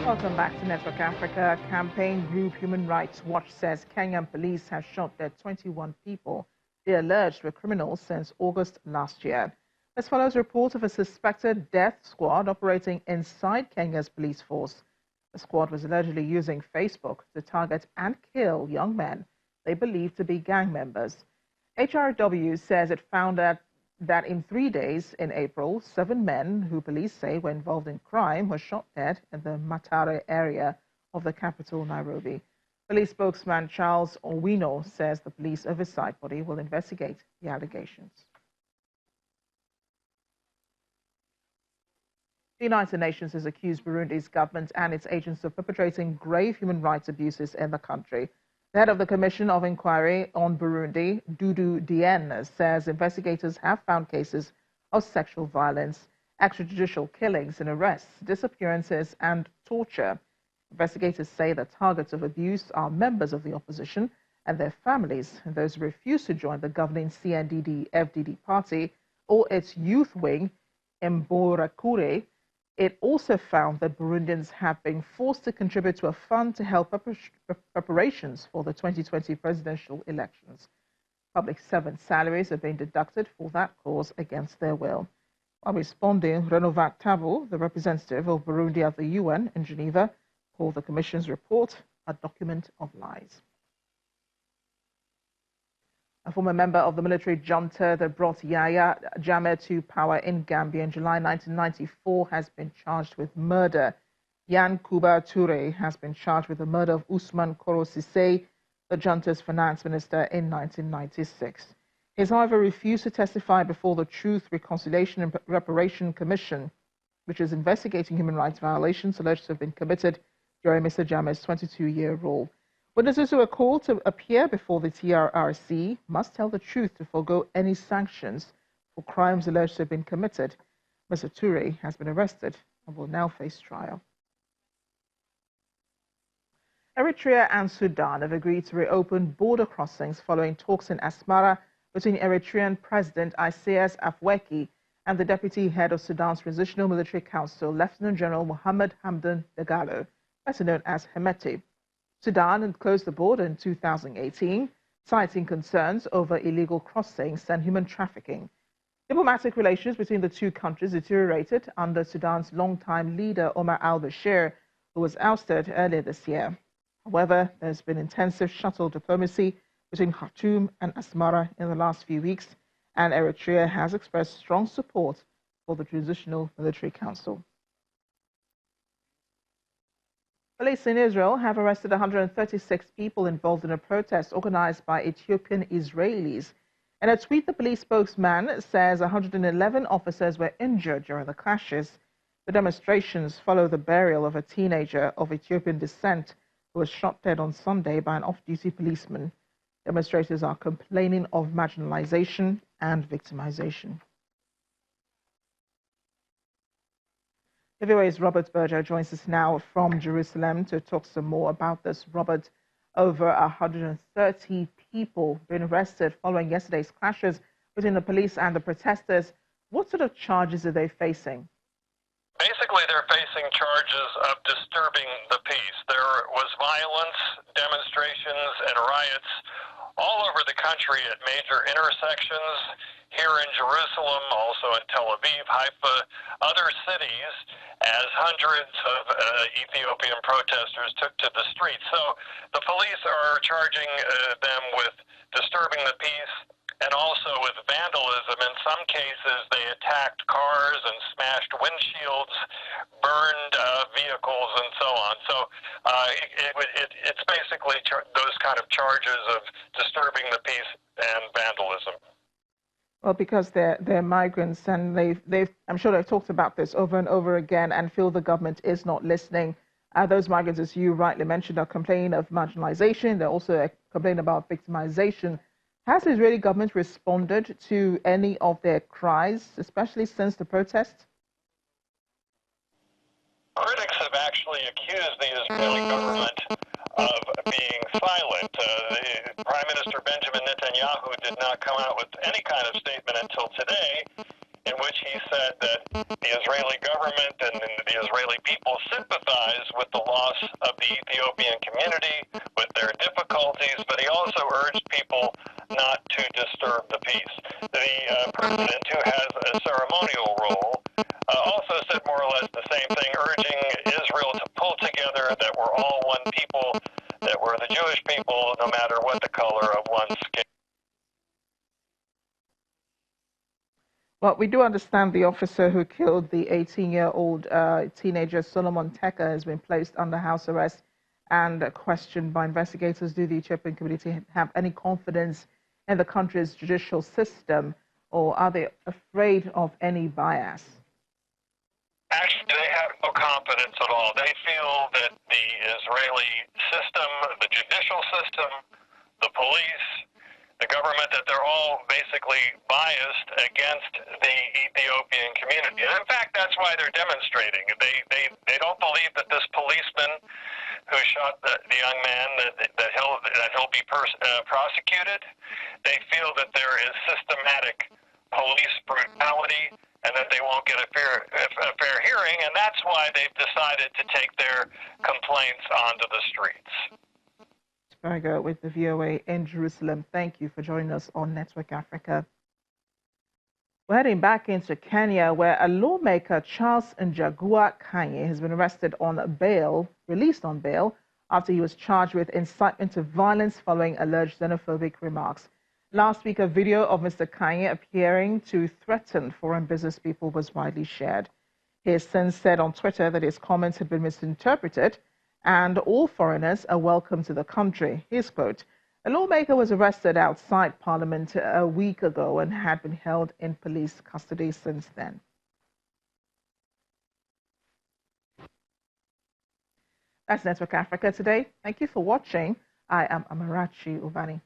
Welcome back to Network Africa. Campaign group Human Rights Watch says Kenyan police have shot dead 21 people they alleged were criminals since August last year. This follows a report of a suspected death squad operating inside Kenya's police force. The squad was allegedly using Facebook to target and kill young men they believed to be gang members. HRW says it found that in 3 days in April, 7 men who police say were involved in crime were shot dead in the Mathare area of the capital, Nairobi. Police spokesman Charles Owino says the police oversight body will investigate the allegations. The United Nations has accused Burundi's government and its agents of perpetrating grave human rights abuses in the country. The head of the Commission of Inquiry on Burundi, Dudu Diene, says investigators have found cases of sexual violence, extrajudicial killings and arrests, disappearances and torture. Investigators say the targets of abuse are members of the opposition and their families, and those who refuse to join the governing CNDD-FDD party or its youth wing, Imbonerakure. It also found that Burundians have been forced to contribute to a fund to help preparations for the 2020 presidential elections. Public servant salaries have been deducted for that cause against their will. While responding, Renovat Tabo, the representative of Burundi at the UN in Geneva, called the Commission's report a document of lies. A former member of the military junta that brought Yahya Jammeh to power in Gambia in July 1994 has been charged with murder. Yankuba Toure has been charged with the murder of Usman Koro Sise, the junta's finance minister, in 1996. He has, however, refused to testify before the Truth, Reconciliation and Reparation Commission, which is investigating human rights violations alleged to have been committed during Mr. Jammeh's 22-year rule. Witnesses who are called to appear before the TRRC must tell the truth to forego any sanctions for crimes alleged to have been committed. Mr. Toure has been arrested and will now face trial. Eritrea and Sudan have agreed to reopen border crossings following talks in Asmara between Eritrean President Isaias Afwerki and the deputy head of Sudan's Transitional Military Council, Lieutenant General Mohammed Hamdan Dagalo, better known as Hemeti. Sudan had closed the border in 2018, citing concerns over illegal crossings and human trafficking. Diplomatic relations between the two countries deteriorated under Sudan's longtime leader Omar al-Bashir, who was ousted earlier this year. However, there's been intensive shuttle diplomacy between Khartoum and Asmara in the last few weeks, and Eritrea has expressed strong support for the Transitional Military Council. Police in Israel have arrested 136 people involved in a protest organized by Ethiopian Israelis. In a tweet, the police spokesman says 111 officers were injured during the clashes. The demonstrations follow the burial of a teenager of Ethiopian descent who was shot dead on Sunday by an off-duty policeman. Demonstrators are complaining of marginalization and victimization. VOA's Robert Berger joins us now from Jerusalem to talk some more about this. Robert, over 130 people been arrested following yesterday's clashes between the police and the protesters. What sort of charges are they facing? Basically, they're facing charges of disturbing the peace. There was violence, demonstrations, and riots all over the country at major intersections, here in Jerusalem, also in Tel Aviv, Haifa, other cities, as hundreds of Ethiopian protesters took to the streets. So the police are charging them with disturbing the peace and also with vandalism. In some cases, they attacked cars and smashed windshields, burned vehicles, and so on. So it's basically those kind of charges of disturbing the peace and vandalism. Well, because they're migrants, and I'm sure they've talked about this over and over again and feel the government is not listening. Those migrants, as you rightly mentioned, are complaining of marginalization. They're also complaining about victimization. Has the Israeli government responded to any of their cries, especially since the protest? Critics have actually accused the Israeli government of being silent. The Prime Minister Benjamin Netanyahu did not come out with any kind of statement until today, in which he said that the Israeli government and the Israeli people sympathize with the loss of the Ethiopian community, with their difficulties, but he also urged people not to disturb the peace. The president, who has a ceremonial role, also said more or less the same thing, urging Israel to pull together, that we're all one people, that we're the Jewish people, no matter what the color of one's skin. Well, we do understand the officer who killed the 18-year-old teenager Solomon Teka has been placed under house arrest and questioned by investigators. Do the Ethiopian community have any confidence in the country's judicial system, or are they afraid of any bias? Actually, they have no confidence at all. They feel that the Israeli system, the judicial system, the police, the government, that they're all basically biased against the Ethiopian community. And in fact, that's why they're demonstrating. They don't believe that this policeman who shot the young man, that he'll be prosecuted. They feel that there is systematic police brutality and that they won't get a fair hearing, and that's why they've decided to take their complaints onto the streets. Berger with the VOA in Jerusalem. Thank you for joining us on Network Africa. We're heading back into Kenya, where a lawmaker, Charles Njagua Kanye, has been arrested on bail, released on bail, after he was charged with incitement to violence following alleged xenophobic remarks. Last week, a video of Mr. Kanye appearing to threaten foreign business people was widely shared. He has since said on Twitter that his comments had been misinterpreted and all foreigners are welcome to the country. His quote, "A lawmaker was arrested outside Parliament a week ago and had been held in police custody since then." That's Network Africa today. Thank you for watching. I am Amarachi Ubani.